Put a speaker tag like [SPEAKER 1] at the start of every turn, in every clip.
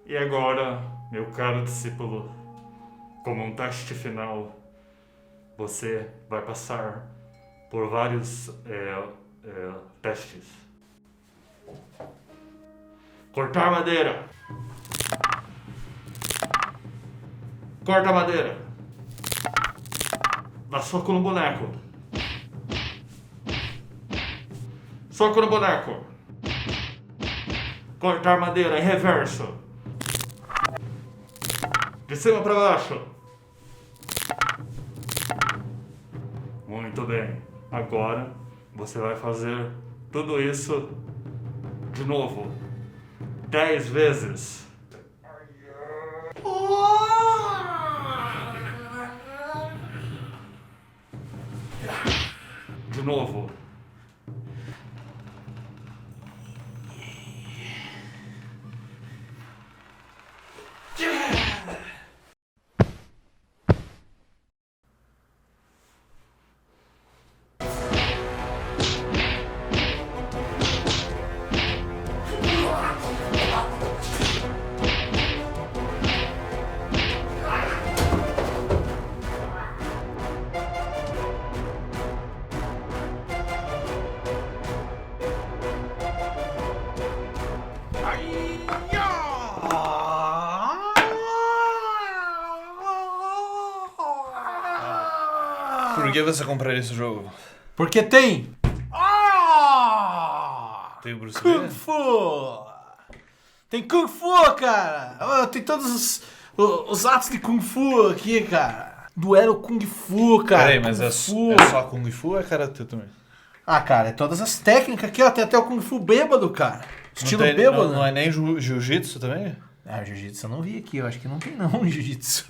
[SPEAKER 1] E agora, meu caro discípulo, como um teste final, você vai passar por vários testes. Cortar madeira. Corta madeira. Dá soco no boneco. Soco no boneco. Cortar madeira em reverso. De cima para baixo. Muito bem. Agora você vai fazer tudo isso de novo. 10 vezes. De novo.
[SPEAKER 2] Por que você compraria esse jogo?
[SPEAKER 3] Porque tem
[SPEAKER 2] Tem o Bruce
[SPEAKER 3] Kung
[SPEAKER 2] Lee?
[SPEAKER 3] Fu! Tem Kung Fu, cara! Tem todos os atos de Kung Fu aqui, cara. Duelo Kung Fu, cara.
[SPEAKER 2] Peraí, mas
[SPEAKER 3] Kung
[SPEAKER 2] é
[SPEAKER 3] Fu.
[SPEAKER 2] só Kung Fu ou é Karate também?
[SPEAKER 3] Ah, cara, é todas as técnicas aqui, ó. Tem até o Kung Fu bêbado, cara. Estilo
[SPEAKER 2] não tem,
[SPEAKER 3] bêbado.
[SPEAKER 2] Não é nem Jiu-Jitsu também?
[SPEAKER 3] Ah, Jiu-Jitsu eu não vi aqui. Eu acho que não tem não, Jiu-Jitsu.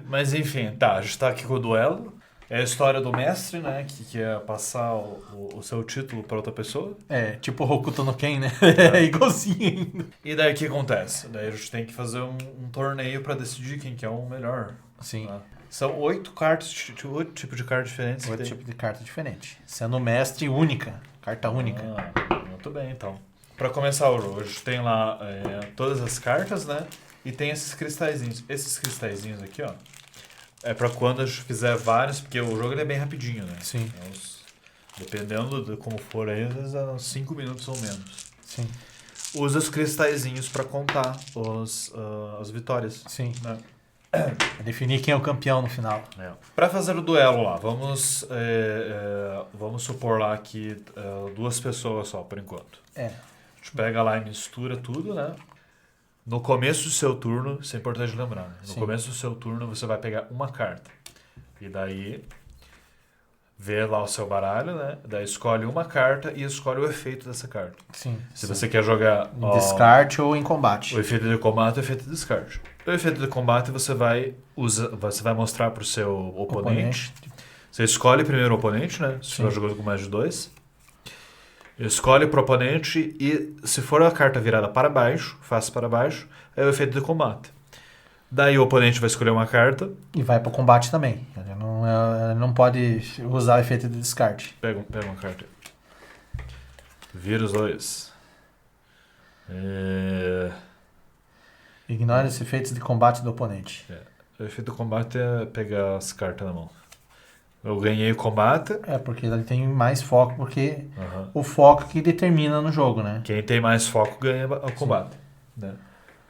[SPEAKER 2] Mas enfim, tá, a gente tá aqui com o duelo. É a história do mestre, né? Que quer passar o seu título pra outra pessoa.
[SPEAKER 3] É, tipo Hokuto no Ken, né? É igualzinho ainda.
[SPEAKER 2] E daí o que acontece? Daí a gente tem que fazer um torneio pra decidir quem que é o melhor.
[SPEAKER 3] Sim.
[SPEAKER 2] Tá? São 8 cartas, 8 tipos de cartas diferentes. que
[SPEAKER 3] 8
[SPEAKER 2] tem.
[SPEAKER 3] tipos de carta diferente. Sendo mestre única. Carta única.
[SPEAKER 2] Muito bem, então. Pra começar o jogo, a gente tem lá todas as cartas, né? E tem esses cristalzinhos. Esses cristalzinhos aqui, ó. É pra quando a gente fizer vários, porque o jogo ele é bem rapidinho, né?
[SPEAKER 3] Sim.
[SPEAKER 2] Dependendo de como for aí, às vezes é uns 5 minutos ou menos.
[SPEAKER 3] Sim.
[SPEAKER 2] Usa os cristalzinhos pra contar as vitórias.
[SPEAKER 3] Sim.
[SPEAKER 2] Né?
[SPEAKER 3] Definir quem é o campeão no final.
[SPEAKER 2] Pra fazer o duelo lá, vamos supor lá que 2 pessoas só, por enquanto.
[SPEAKER 3] É.
[SPEAKER 2] A gente pega lá e mistura tudo, né? No começo do seu turno, isso é importante lembrar, né? No
[SPEAKER 3] Sim.
[SPEAKER 2] começo do seu turno você vai pegar uma carta. E daí, vê lá o seu baralho, né? Daí escolhe uma carta e escolhe o efeito dessa carta.
[SPEAKER 3] Sim.
[SPEAKER 2] Se você quer jogar
[SPEAKER 3] Em descarte ou em combate.
[SPEAKER 2] o efeito de combate e o efeito de descarte. O efeito de combate você vai mostrar pro seu oponente. Você escolhe primeiro o oponente, né? Se for jogando com mais de 2. Escolhe pro oponente e se for a carta virada para baixo, face para baixo, é o efeito de combate. Daí o oponente vai escolher uma carta.
[SPEAKER 3] E vai pro combate também. Ele não pode usar o efeito de descarte.
[SPEAKER 2] Pega uma carta. Vira os 2.
[SPEAKER 3] Ignore os efeitos de combate do oponente.
[SPEAKER 2] O efeito de combate é pegar as cartas na mão. Eu ganhei o combate.
[SPEAKER 3] É, porque ele tem mais foco, porque
[SPEAKER 2] Uhum.
[SPEAKER 3] o foco que determina no jogo, né?
[SPEAKER 2] Quem tem mais foco ganha o combate. Né?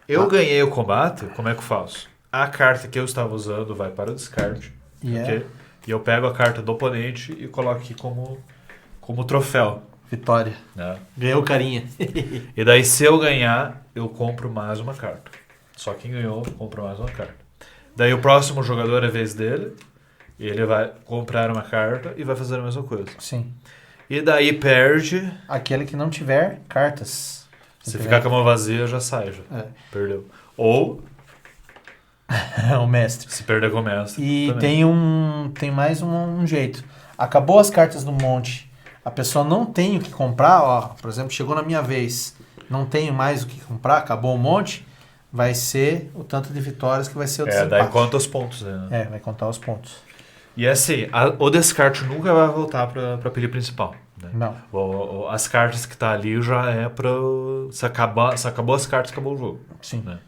[SPEAKER 2] Eu ganhei o combate, como é que eu faço? A carta que eu estava usando vai para o descarte. Okay? E eu pego a carta do oponente e coloco aqui como troféu.
[SPEAKER 3] Vitória.
[SPEAKER 2] Né?
[SPEAKER 3] Ganhou carinha.
[SPEAKER 2] E daí, se eu ganhar, eu compro mais uma carta. Só quem ganhou, compra mais uma carta. Daí o próximo jogador é a vez dele. E ele vai comprar uma carta e vai fazer a mesma coisa.
[SPEAKER 3] Sim.
[SPEAKER 2] E daí perde.
[SPEAKER 3] Aquele que não tiver cartas.
[SPEAKER 2] Se ficar com a mão vazia, já sai. Perdeu. Ou
[SPEAKER 3] o mestre.
[SPEAKER 2] se perder com o mestre.
[SPEAKER 3] E
[SPEAKER 2] também.
[SPEAKER 3] tem mais um jeito. Acabou as cartas do monte. A pessoa não tem o que comprar. Ó, por exemplo, chegou na minha vez. Não tenho mais o que comprar. Acabou o monte. Vai ser o tanto de vitórias que vai ser o desempate.
[SPEAKER 2] Daí conta os pontos. Né?
[SPEAKER 3] Vai contar os pontos.
[SPEAKER 2] E assim, o descarte nunca vai voltar pra pilha principal. Né?
[SPEAKER 3] Não.
[SPEAKER 2] As cartas que tá ali já é pra... Se acabou as cartas, acabou o jogo.
[SPEAKER 3] Sim.
[SPEAKER 2] Né?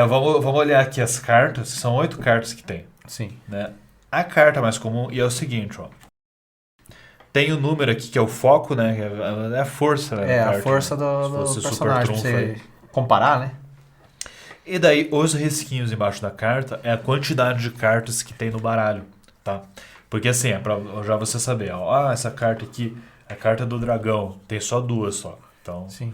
[SPEAKER 2] Vamos olhar aqui as cartas. São 8 cartas que tem.
[SPEAKER 3] Sim.
[SPEAKER 2] Né? A carta mais comum e é o seguinte, ó. Tem o número aqui que é o foco, né? É a força, né?
[SPEAKER 3] É,
[SPEAKER 2] da
[SPEAKER 3] a
[SPEAKER 2] carta,
[SPEAKER 3] força
[SPEAKER 2] né?
[SPEAKER 3] do
[SPEAKER 2] Se fosse
[SPEAKER 3] personagem, pra
[SPEAKER 2] super
[SPEAKER 3] você
[SPEAKER 2] trunfo aí.
[SPEAKER 3] comparar, né?
[SPEAKER 2] E daí, os risquinhos embaixo da carta é a quantidade de cartas que tem no baralho, tá? Porque assim, é pra já você saber, ó, essa carta aqui, a carta do dragão, tem só 2 só. Então,
[SPEAKER 3] Sim.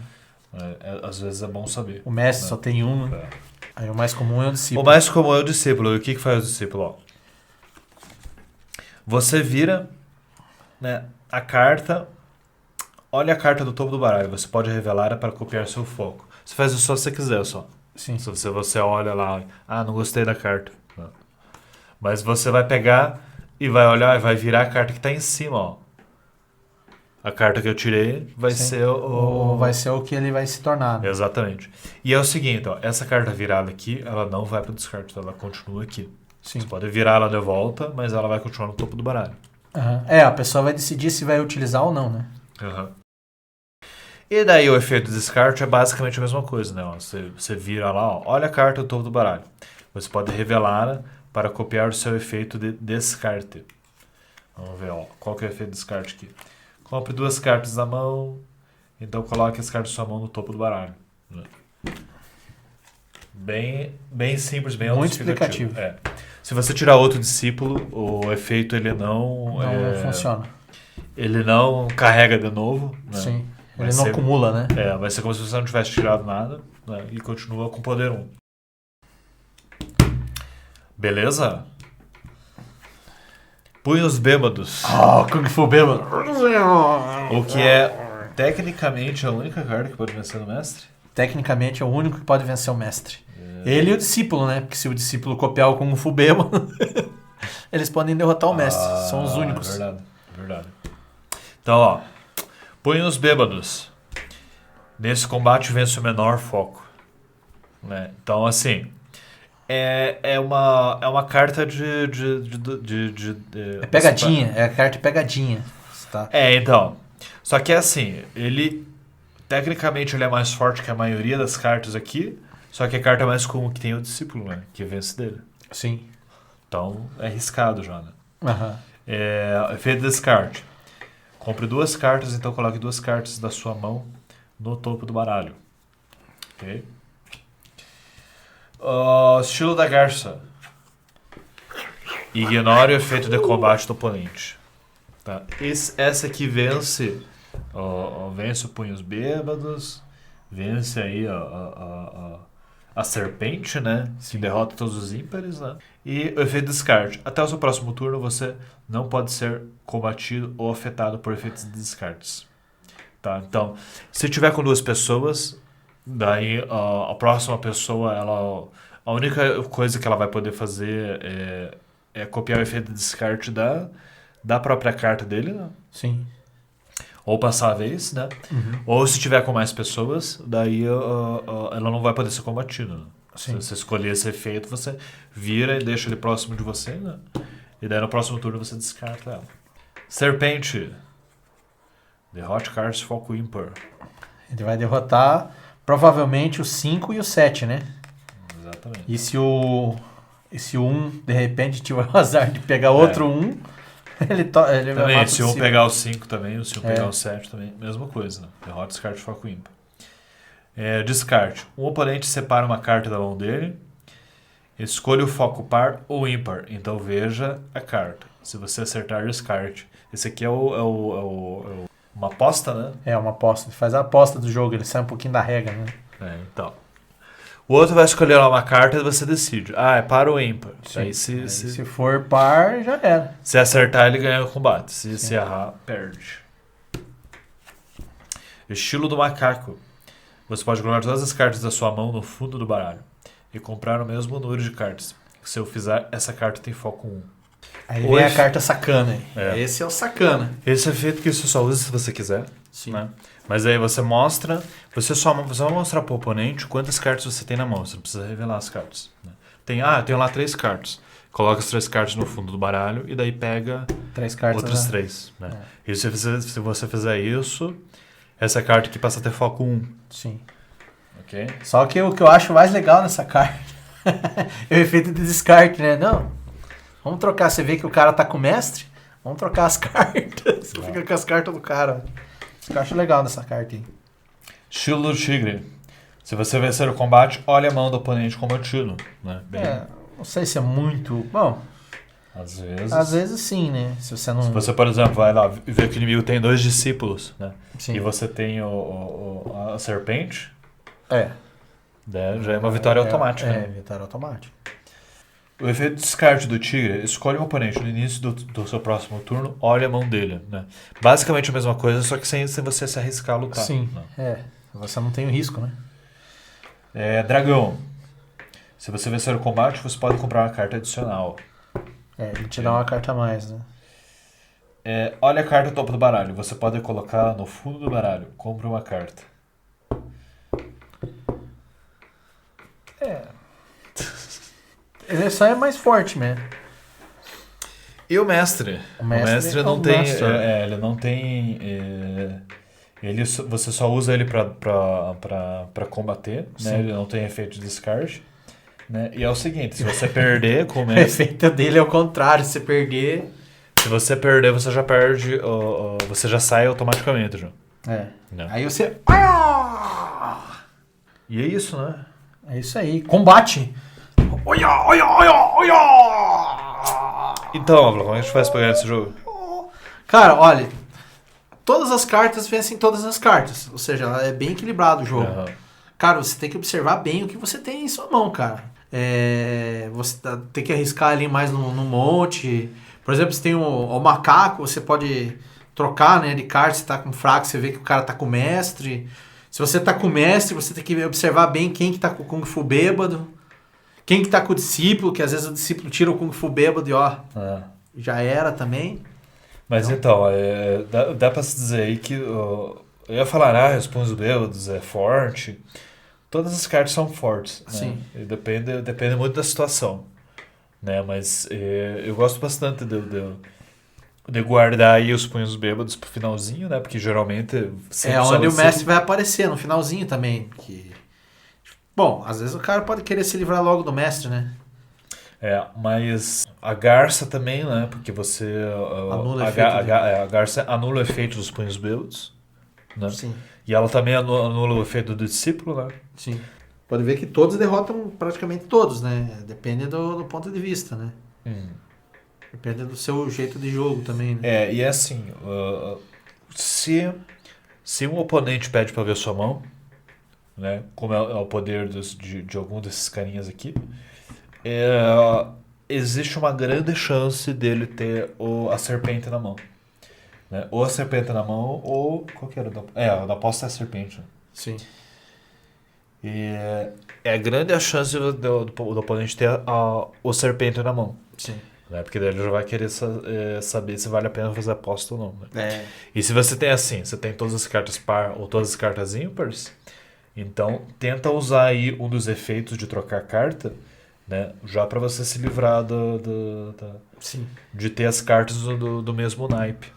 [SPEAKER 2] às vezes é bom saber.
[SPEAKER 3] O mestre
[SPEAKER 2] né?
[SPEAKER 3] só tem um, né? Aí o mais comum é o
[SPEAKER 2] O
[SPEAKER 3] discípulo.
[SPEAKER 2] mais comum é o discípulo. E o que faz o discípulo? Ó? Você vira, né, a carta, olha a carta do topo do baralho. Você pode revelar para copiar seu foco. Você faz isso só se você quiser, só.
[SPEAKER 3] Sim.
[SPEAKER 2] Se você olha lá, não gostei da carta. Não. Mas você vai pegar e vai olhar e vai virar a carta que está em cima, ó. A carta que eu tirei vai
[SPEAKER 3] Sim.
[SPEAKER 2] ser o...
[SPEAKER 3] Vai ser o que ele vai se tornar. Né?
[SPEAKER 2] Exatamente. E é o seguinte, ó, essa carta virada aqui, ela não vai para o descarte, ela continua aqui.
[SPEAKER 3] Sim.
[SPEAKER 2] Você pode virar ela de volta, mas ela vai continuar no topo do baralho.
[SPEAKER 3] Uhum. A pessoa vai decidir se vai utilizar ou não, né?
[SPEAKER 2] Uhum. E daí o efeito de descarte é basicamente a mesma coisa, né? Ó, você vira lá, ó, olha a carta do topo do baralho. Você pode revelá-la para copiar o seu efeito de descarte. Vamos ver, ó, qual que é o efeito de descarte aqui. Compre 2 cartas na mão, então coloque as cartas da sua mão no topo do baralho. Né? Bem simples, bem
[SPEAKER 3] Muito
[SPEAKER 2] autoexplicativo.
[SPEAKER 3] explicativo.
[SPEAKER 2] Se você tirar outro discípulo, o efeito ele não
[SPEAKER 3] funciona.
[SPEAKER 2] Ele não carrega de novo. Né?
[SPEAKER 3] Sim.
[SPEAKER 2] Vai
[SPEAKER 3] Ele não
[SPEAKER 2] ser-
[SPEAKER 3] acumula, né?
[SPEAKER 2] Vai ser como se você não tivesse tirado nada, né? E continua com poder 1. Beleza? Punhos bêbados.
[SPEAKER 3] Kung Fu bêbado.
[SPEAKER 2] O que é tecnicamente a única carta que pode vencer no mestre.
[SPEAKER 3] Tecnicamente é o único que pode vencer o mestre. Ele e o discípulo, né? Porque se o discípulo copiar o Kung Fu bêbado, eles podem derrotar o mestre. São os únicos.
[SPEAKER 2] Verdade. Então, ó. Punhos bêbados. Nesse combate vence o menor foco. Né? Então, assim... É uma carta de
[SPEAKER 3] É pegadinha. É a carta pegadinha. Tá?
[SPEAKER 2] Então. Só que é assim, ele... Tecnicamente ele é mais forte que a maioria das cartas aqui, só que a carta mais comum que tem é o discípulo, né? Que vence dele.
[SPEAKER 3] Sim.
[SPEAKER 2] Então é arriscado já, né?
[SPEAKER 3] Aham.
[SPEAKER 2] Efeito de descarte. Compre 2 cartas, então coloque 2 cartas da sua mão no topo do baralho. Ok? Estilo da garça. Ignore o efeito de combate do oponente. Tá? Essa aqui vence... vence o punhos bêbados, vence aí a serpente, né? Que derrota todos os ímpares, né? E o efeito descarte. Até o seu próximo turno você não pode ser combatido ou afetado por efeitos de descartes. Tá? Então, se tiver com 2 pessoas, daí a próxima pessoa, a única coisa que ela vai poder fazer é copiar o efeito de descarte da própria carta dele, né?
[SPEAKER 3] Sim.
[SPEAKER 2] Ou passar a vez, né?
[SPEAKER 3] Uhum.
[SPEAKER 2] Ou se tiver com mais pessoas, daí ela não vai poder ser combatida. Né? Se
[SPEAKER 3] Sim.
[SPEAKER 2] você escolher esse efeito, você vira e deixa ele próximo de você, né? E daí no próximo turno você descarta ela. Serpente. Derrote cartas foco ímpar.
[SPEAKER 3] Ele vai derrotar provavelmente o 5 e o 7, né?
[SPEAKER 2] Exatamente.
[SPEAKER 3] E se o 1 de repente tiver o azar de pegar outro 1, ele vai
[SPEAKER 2] Também,
[SPEAKER 3] matar
[SPEAKER 2] se
[SPEAKER 3] o
[SPEAKER 2] um
[SPEAKER 3] 5.
[SPEAKER 2] pegar o 5 também, se um
[SPEAKER 3] É.
[SPEAKER 2] pegar o 7 também, mesma coisa, né? Derrota descarte foco ímpar. Descarte. Um oponente separa uma carta da mão dele, escolha o foco par ou ímpar, então veja a carta. Se você acertar, descarte. Esse aqui é uma aposta, né?
[SPEAKER 3] É uma aposta. Ele faz a aposta do jogo, ele sai um pouquinho da regra, né?
[SPEAKER 2] Então. O outro vai escolher lá uma carta e você decide. É par ou ímpar. Aí
[SPEAKER 3] Se for par, já era.
[SPEAKER 2] se acertar, ele ganha o combate. Se errar, perde. Estilo do macaco. Você pode colocar todas as cartas da sua mão no fundo do baralho e comprar o mesmo número de cartas. Se eu fizer, essa carta tem foco 1.
[SPEAKER 3] Aí vem a carta sacana. Hein?
[SPEAKER 2] É.
[SPEAKER 3] Esse é o sacana.
[SPEAKER 2] Esse é feito que você só usa se você quiser.
[SPEAKER 3] Sim.
[SPEAKER 2] Né? Mas aí você mostra, você vai mostrar pro oponente quantas cartas você tem na mão. Você não precisa revelar as cartas. Né? Eu tenho lá 3 cartas. Coloca as 3 cartas no fundo do baralho e daí pega
[SPEAKER 3] 3 cartas.
[SPEAKER 2] outras
[SPEAKER 3] né?
[SPEAKER 2] 3. Né? E se você fizer isso, essa carta aqui passa a ter foco 1.
[SPEAKER 3] Sim.
[SPEAKER 2] Ok?
[SPEAKER 3] Só que o que eu acho mais legal nessa carta é o efeito de descarte, né? Não, vamos trocar. Você vê que o cara tá com o mestre, vamos trocar as cartas. Você fica com as cartas do cara. Isso que eu acho legal nessa carta aí.
[SPEAKER 2] Estilo do tigre. Se você vencer o combate, olhe a mão do oponente como estilo. Né? Bem,
[SPEAKER 3] Não sei se é muito... Bom,
[SPEAKER 2] às
[SPEAKER 3] vezes sim, né? Se você não...
[SPEAKER 2] Se você, por exemplo, vai lá e vê que o inimigo tem 2 discípulos, né?
[SPEAKER 3] Sim.
[SPEAKER 2] E você tem a serpente,
[SPEAKER 3] É.
[SPEAKER 2] né? Já é uma vitória automática.
[SPEAKER 3] É,
[SPEAKER 2] né?
[SPEAKER 3] vitória automática.
[SPEAKER 2] O efeito descarte do tigre, escolhe um oponente no início do seu próximo turno, olhe a mão dele. Né? Basicamente a mesma coisa, só que sem você se arriscar a lutar.
[SPEAKER 3] Sim,
[SPEAKER 2] Né?
[SPEAKER 3] você não tem o risco, né?
[SPEAKER 2] Dragão. Se você vencer o combate, você pode comprar uma carta adicional.
[SPEAKER 3] Ele te dá uma carta a mais, né?
[SPEAKER 2] Olha a carta topo do baralho. Você pode colocar no fundo do baralho. Compre uma carta.
[SPEAKER 3] Ele só é mais forte, né?
[SPEAKER 2] E o mestre?
[SPEAKER 3] O mestre
[SPEAKER 2] não
[SPEAKER 3] é o
[SPEAKER 2] tem.
[SPEAKER 3] master.
[SPEAKER 2] Ele não tem. Você só usa ele pra combater, né? Ele não tem efeito de descarte. Né? E é o seguinte, se você perder com o
[SPEAKER 3] O
[SPEAKER 2] mestre.
[SPEAKER 3] efeito dele é o contrário. Se você perder...
[SPEAKER 2] Se você perder, você já perde. Você já sai automaticamente. Já. Não.
[SPEAKER 3] Aí você...
[SPEAKER 2] E é isso, né?
[SPEAKER 3] É isso aí. Combate.
[SPEAKER 2] Então, Avla, como a gente faz pra ganhar esse jogo?
[SPEAKER 3] Cara, olha... Todas as cartas vencem todas as cartas. Ou seja, é bem equilibrado o jogo.
[SPEAKER 2] Uhum.
[SPEAKER 3] Cara, você tem que observar bem o que você tem em sua mão, cara. Você tem que arriscar ali mais no monte. Por exemplo, se tem o macaco, você pode trocar, né, de carta. Se tá com fraco, você vê que o cara tá com mestre. Se você tá com mestre, você tem que observar bem quem que tá com o Kung Fu bêbado. Quem que tá com o discípulo, que às vezes o discípulo tira o Kung Fu bêbado e já era também.
[SPEAKER 2] Mas então, dá pra se dizer aí que... eu ia falar, os punhos bêbados é forte. Todas as cartas são fortes, né?
[SPEAKER 3] Sim.
[SPEAKER 2] E depende muito da situação, né? Mas eu gosto bastante de guardar aí os punhos bêbados pro finalzinho, né? Porque geralmente...
[SPEAKER 3] Onde o mestre vai aparecer, no finalzinho também. Bom, às vezes o cara pode querer se livrar logo do mestre, né?
[SPEAKER 2] Mas a garça também, né? Porque você...
[SPEAKER 3] Anula o efeito
[SPEAKER 2] a garça anula o efeito dos punhos bêbados, né?
[SPEAKER 3] Sim.
[SPEAKER 2] E ela também anula o efeito do discípulo, né?
[SPEAKER 3] Sim. Pode ver que todos derrotam praticamente todos, né? Depende do ponto de vista, né? Depende do seu jeito de jogo também, né?
[SPEAKER 2] E assim, se um oponente pede pra ver sua mão, né? Como é o poder de algum desses carinhas aqui, existe uma grande chance dele ter a serpente na mão. Né? Ou a serpente na mão, ou... Qual que era? A da aposta é a serpente. Né?
[SPEAKER 3] Sim.
[SPEAKER 2] E é grande a chance do oponente ter o serpente na mão.
[SPEAKER 3] Sim.
[SPEAKER 2] Né? Porque daí ele já vai querer saber se vale a pena fazer aposta ou não. Né?
[SPEAKER 3] É.
[SPEAKER 2] E se você tem assim, você tem todas as cartas par ou todas as cartas ímpares, então tenta usar aí um dos efeitos de trocar carta, né? Já para você se livrar
[SPEAKER 3] Sim.
[SPEAKER 2] de ter as cartas do mesmo naipe.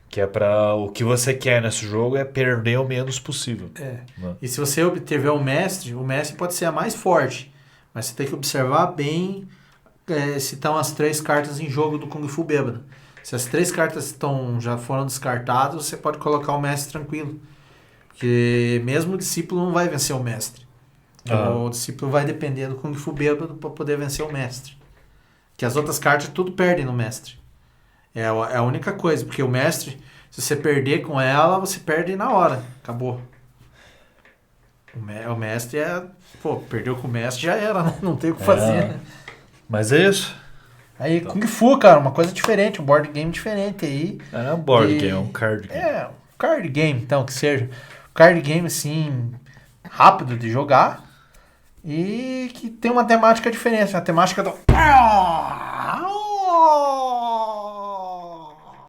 [SPEAKER 2] Que é para o que você quer nesse jogo é perder o menos possível. Né?
[SPEAKER 3] E se você obtiver o mestre pode ser a mais forte. Mas você tem que observar bem se estão as 3 cartas em jogo do Kung Fu bêbado. Se as 3 cartas já foram descartadas, você pode colocar o mestre tranquilo. Porque mesmo o discípulo não vai vencer o mestre. Então, o discípulo vai depender do Kung Fu bêbado para poder vencer o mestre. Que as outras cartas tudo perdem no mestre. É a única coisa, porque o mestre, se você perder com ela, você perde na hora. Acabou. O mestre perdeu com o mestre, já era, né? Não tem o que fazer, né?
[SPEAKER 2] Mas é isso.
[SPEAKER 3] Aí, Kung Fu, cara, uma coisa diferente, um board game diferente aí.
[SPEAKER 2] Não é um board game, é um card game.
[SPEAKER 3] Um card game, então, que seja. Um card game, assim, rápido de jogar e que tem uma temática diferente, a temática do...